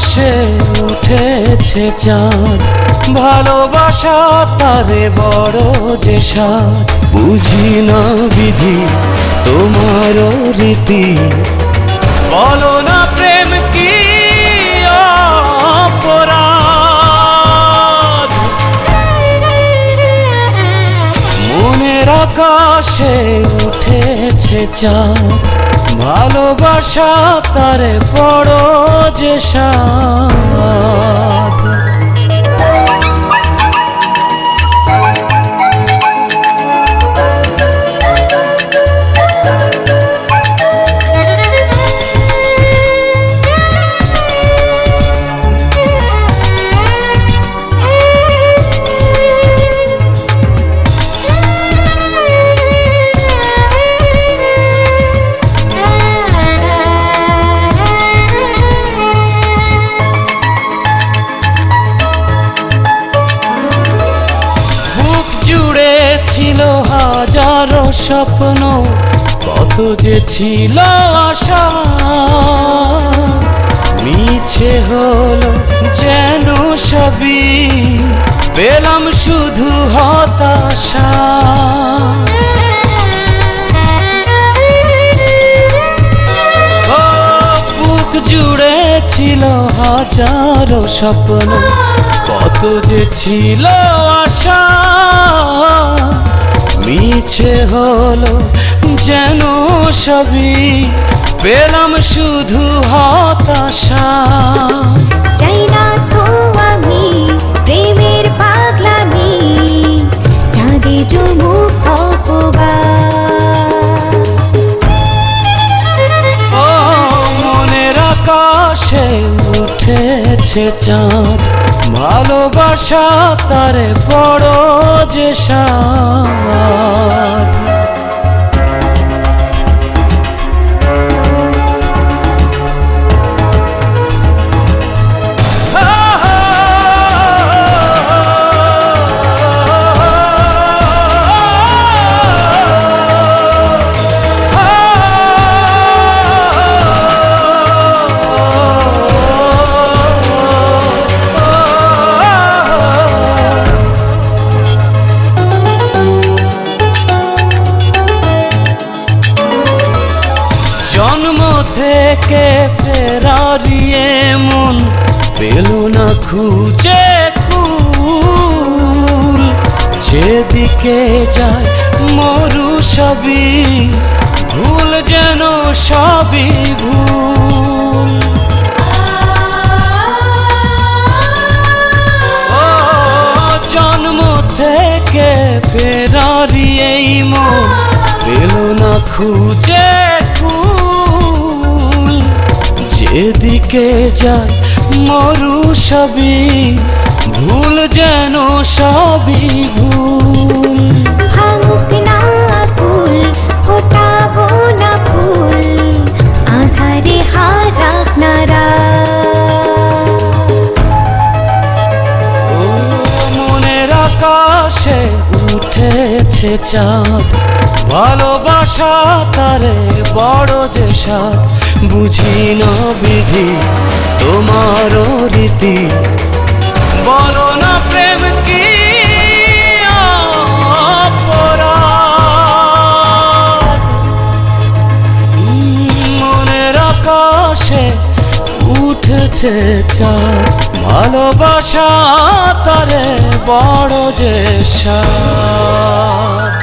আকাশে উঠেছে চাঁদ, ভালোবাসা তারে বড় যে সাদ। বুঝি না বিধি তোমারও রীতি, বলো না প্রেম কি অপরাধ। মনের আকাশে উঠেছে চাঁদ, ভালোবাসা তারে বড় যে সাদ। ছিল হাজারো স্বপ্ন, কত যে ছিল আশা, মিছে হলো যেন সবই, পেলাম শুধু হতাশা। বুক জুড়ে ছিল হাজারো স্বপ্ন, কত যে ছিল আশা, মিছে হলো যেন সবই, পেলাম শুধু হতাশা। চাই না তো আমি প্রেমের পাগলামি, চাঁদে চুমুক অপবাদ। ও মনের আকাশে উঠেছে চাঁদ, ভালোবাসা তারে বড় যে সাদ। জন্ম থেকে ফেরারিয়ে মন পেল না খুঁজে কুল, যেদিকে যায় মরু সবই ভুল, যেন সবই ভুল। ও জন্ম থেকে ফেরারিয়ে মন পেল না খুঁজে কুল, যেদিকে যায় মরু সবই ভুল, যেন সবই ভুল। ভাঙুক না ফুল, ফোটাবো না ফুল, আধারে হারাক নারা। মনের আকাশে উঠেছে চাঁদ, ভালোবাসা তারে বড় যে সাদ। বুঝি না বিধি তোমারও রীতি, বলো না প্রেম কি অপরাধ। মনের আকাশে উঠেছে চাঁদ, ভালোবাসা তারে বড় যে সাদ।